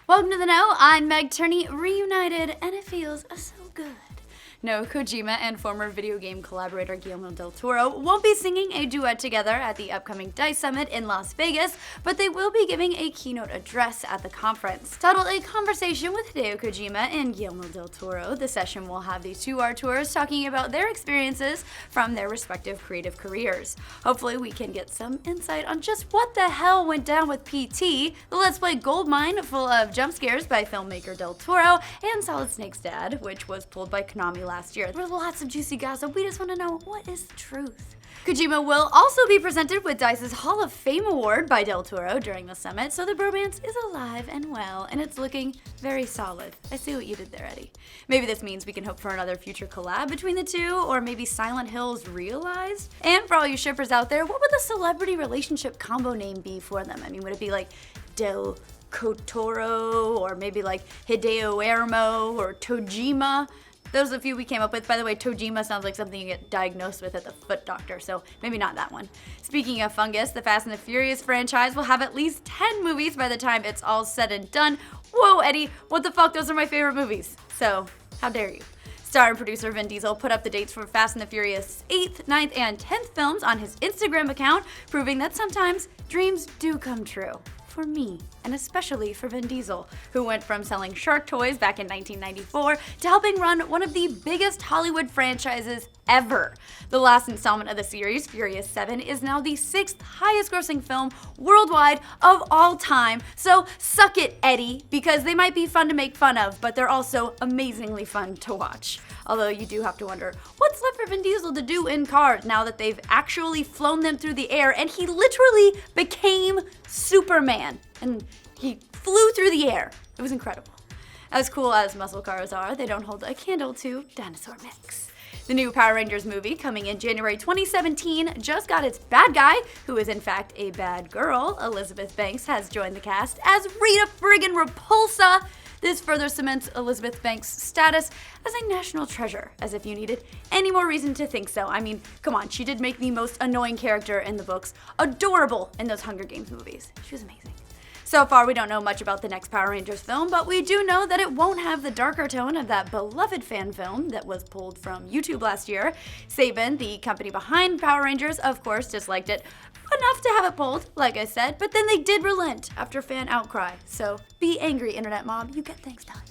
Welcome to the Know, I'm Meg Turney, Reunited, and it feels so good. No, Kojima and former video game collaborator Guillermo del Toro won't be singing a duet together at the upcoming DICE Summit in Las Vegas, but they will be giving a keynote address at the conference. Titled A Conversation with Hideo Kojima and Guillermo del Toro, the session will have these two artists talking about their experiences from their respective creative careers. Hopefully we can get some insight on just what the hell went down with PT, the Let's Play Goldmine full of jump scares by filmmaker del Toro, and Solid Snake's dad, which was pulled by Konami last year. There's lots of juicy gossip. We just want to know what is the truth. Kojima will also be presented with DICE's Hall of Fame award by del Toro during the summit, so the bromance is alive and well, and it's looking very solid. I see what you did there, Eddy. Maybe this means we can hope for another future collab between the two, or maybe Silent Hills realized? And for all you shippers out there, what would the celebrity relationship combo name be for them? I mean, would it be like Del Kotoro, or maybe like Hideo Ermo, or Tojima? Those are a few we came up with. By the way, Kojima sounds like something you get diagnosed with at the foot doctor, so maybe not that one. Speaking of fungus, the Fast and the Furious franchise will have at least 10 movies by the time it's all said and done. Whoa, Eddy, what the fuck? Those are my favorite movies. So, how dare you? Star and producer Vin Diesel put up the dates for Fast and the Furious 8th, 9th, and 10th films on his Instagram account, proving that sometimes dreams do come true. For me, and especially for Vin Diesel, who went from selling shark toys back in 1994 to helping run one of the biggest Hollywood franchises ever. The last installment of the series, Furious 7, is now the 6th highest grossing film worldwide of all time. So suck it, Eddy, because they might be fun to make fun of, but they're also amazingly fun to watch. Although you do have to wonder, what's left for Vin Diesel to do in cars now that they've actually flown them through the air and he literally became Superman. And he flew through the air. It was incredible. As cool as muscle cars are, they don't hold a candle to dinosaur mix. The new Power Rangers movie, coming in January 2017, just got its bad guy, who is in fact a bad girl. Elizabeth Banks has joined the cast as Rita friggin' Repulsa. This further cements Elizabeth Banks' status as a national treasure, as if you needed any more reason to think so. I mean, come on, she did make the most annoying character in the books adorable in those Hunger Games movies. She was amazing. So far, we don't know much about the next Power Rangers film, but we do know that it won't have the darker tone of that beloved fan film that was pulled from YouTube last year. Saban, the company behind Power Rangers, of course, disliked it enough to have it pulled, like I said, but then they did relent after fan outcry. So be angry, internet mob, you get things done.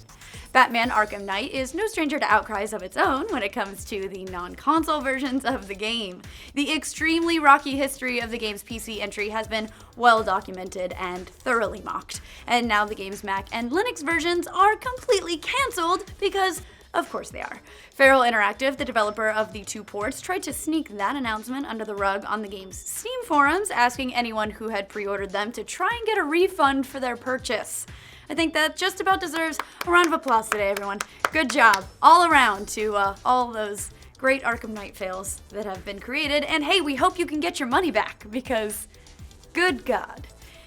Batman Arkham Knight is no stranger to outcries of its own when it comes to the non-console versions of the game. The extremely rocky history of the game's PC entry has been well documented and thoroughly mocked, and now the game's Mac and Linux versions are completely cancelled because of course they are. Feral Interactive, the developer of the two ports, tried to sneak that announcement under the rug on the game's Steam forums, asking anyone who had pre-ordered them to try and get a refund for their purchase. I think that just about deserves a round of applause today, everyone. Good job all around to all those great Arkham Knight fails that have been created. And hey, we hope you can get your money back because good God.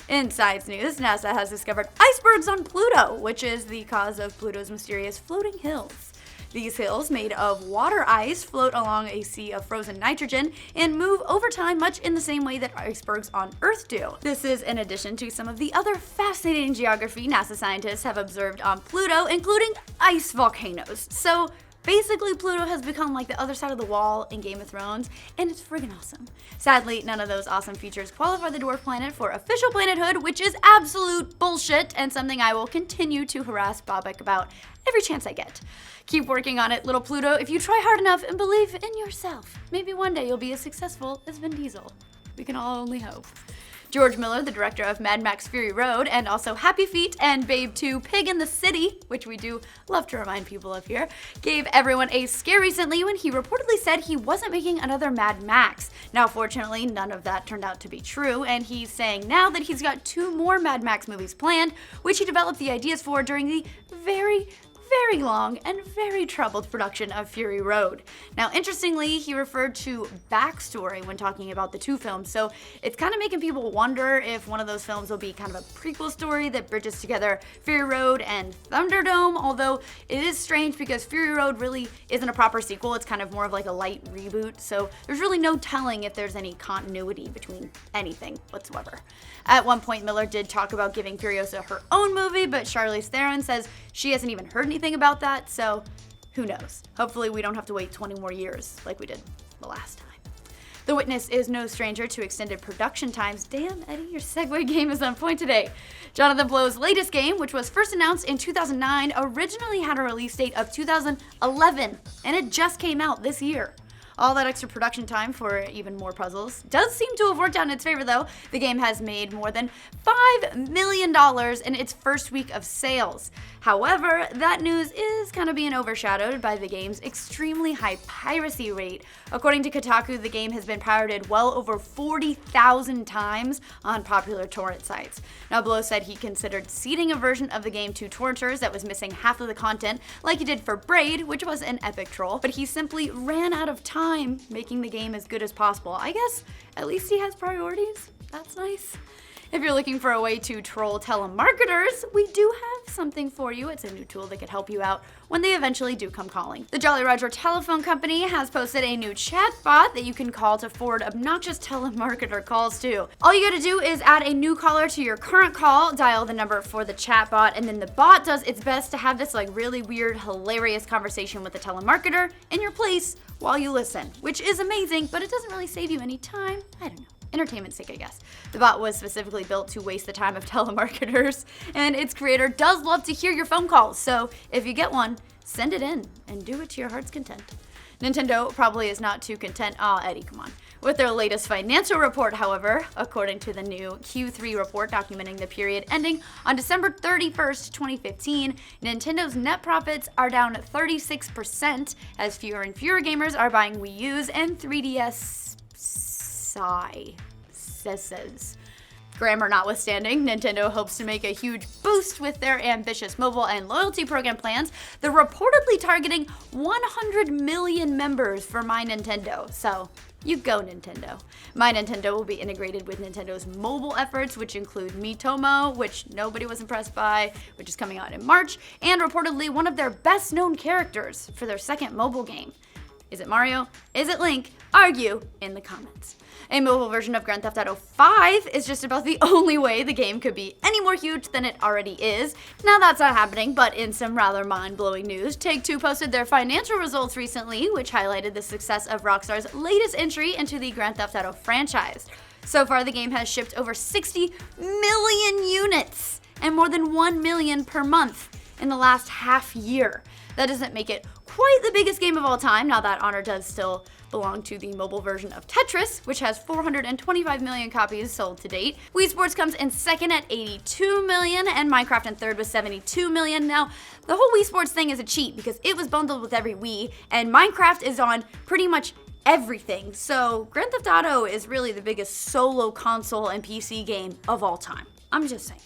In science news, NASA has discovered icebergs on Pluto, which is the cause of Pluto's mysterious floating hills. These hills, made of water ice, float along a sea of frozen nitrogen and move over time much in the same way that icebergs on Earth do. This is in addition to some of the other fascinating geography NASA scientists have observed on Pluto, including ice volcanoes. So basically, Pluto has become like the other side of the wall in Game of Thrones, and it's friggin' awesome. Sadly, none of those awesome features qualify the dwarf planet for official planethood, which is absolute bullshit and something I will continue to harass Bobek about every chance I get. Keep working on it, little Pluto. If you try hard enough and believe in yourself, maybe one day you'll be as successful as Vin Diesel. We can all only hope. George Miller, the director of Mad Max Fury Road and also Happy Feet and Babe 2 Pig in the City, which we do love to remind people of here, gave everyone a scare recently when he reportedly said he wasn't making another Mad Max. Now, fortunately, none of that turned out to be true, and he's saying now that he's got 2 more Mad Max movies planned, which he developed the ideas for during the very very long and very troubled production of Fury Road. Now, interestingly, he referred to backstory when talking about the two films, so it's kind of making people wonder if one of those films will be kind of a prequel story that bridges together Fury Road and Thunderdome, although it is strange because Fury Road really isn't a proper sequel. It's kind of more of like a light reboot, so there's really no telling if there's any continuity between anything whatsoever. At one point, Miller did talk about giving Furiosa her own movie, but Charlize Theron says she hasn't even heard anything about that, so who knows? Hopefully we don't have to wait 20 more years like we did the last time. The Witness is no stranger to extended production times. Damn, Eddie, your segue game is on point today. Jonathan Blow's latest game, which was first announced in 2009, originally had a release date of 2011, and it just came out this year. All that extra production time for even more puzzles does seem to have worked out in its favor, though. The game has made more than $5 million in its first week of sales. However, that news is kind of being overshadowed by the game's extremely high piracy rate. According to Kotaku, the game has been pirated well over 40,000 times on popular torrent sites. Now, Blow said he considered seeding a version of the game to torrenters that was missing half of the content, like he did for Braid, which was an epic troll, but he simply ran out of time making the game as good as possible. I guess at least he has priorities. That's nice. If you're looking for a way to troll telemarketers, we do have something for you. It's a new tool that could help you out when they eventually do come calling. The Jolly Roger Telephone Company has posted a new chatbot that you can call to forward obnoxious telemarketer calls to. All you gotta do is add a new caller to your current call, dial the number for the chatbot, and then the bot does its best to have this like really weird, hilarious conversation with the telemarketer in your place while you listen, which is amazing, but it doesn't really save you any time. I don't know. Entertainment's sake, I guess. The bot was specifically built to waste the time of telemarketers, and its creator does love to hear your phone calls, so if you get one, send it in and do it to your heart's content. Nintendo probably is not too content, Eddie, come on, with their latest financial report, however. According to the new Q3 report documenting the period ending on December 31st, 2015, Nintendo's net profits are down 36% as fewer and fewer gamers are buying Wii U's and 3DS says. Grammar notwithstanding, Nintendo hopes to make a huge boost with their ambitious mobile and loyalty program plans. They're reportedly targeting 100 million members for My Nintendo, so you go Nintendo. My Nintendo will be integrated with Nintendo's mobile efforts, which include Miitomo, which nobody was impressed by, which is coming out in March, and reportedly one of their best known characters for their second mobile game. Is it Mario? Is it Link? Argue in the comments. A mobile version of Grand Theft Auto 5 is just about the only way the game could be any more huge than it already is. Now that's not happening, but in some rather mind-blowing news, Take-Two posted their financial results recently, which highlighted the success of Rockstar's latest entry into the Grand Theft Auto franchise. So far, the game has shipped over 60 million units and more than 1 million per month in the last half year. That doesn't make it quite the biggest game of all time. Now that honor does still belong to the mobile version of Tetris, which has 425 million copies sold to date. Wii Sports comes in second at 82 million, and Minecraft in third with 72 million. Now, the whole Wii Sports thing is a cheat because it was bundled with every Wii, and Minecraft is on pretty much everything. So Grand Theft Auto is really the biggest solo console and PC game of all time. I'm just saying.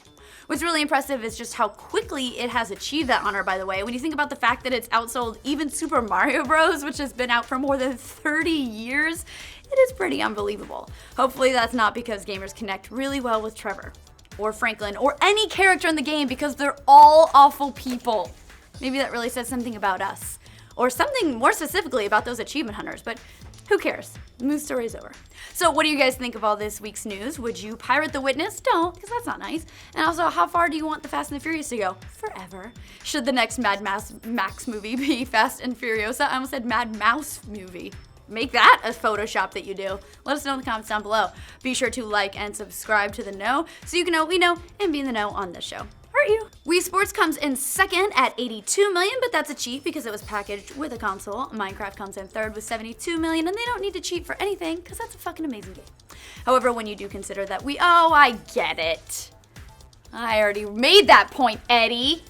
What's really impressive is just how quickly it has achieved that honor, by the way. When you think about the fact that it's outsold even Super Mario Bros., which has been out for more than 30 years, it is pretty unbelievable. Hopefully that's not because gamers connect really well with Trevor, or Franklin, or any character in the game because they're all awful people. Maybe that really says something about us, or something more specifically about those achievement hunters, but who cares? The news story's over. So what do you guys think of all this week's news? Would you pirate The Witness? Don't, because that's not nice. And also, how far do you want the Fast and the Furious to go? Forever. Should the next Mad Max movie be Fast and Furiosa? I almost said Mad Mouse movie. Make that a Photoshop that you do. Let us know in the comments down below. Be sure to like and subscribe to The Know so you can know what we know and be in the know on this show. Aren't you? Wii Sports comes in second at 82 million, but that's a cheat because it was packaged with a console. Minecraft comes in third with 72 million, and they don't need to cheat for anything because that's a fucking amazing game. However, when you do consider that I get it. I already made that point, Eddie.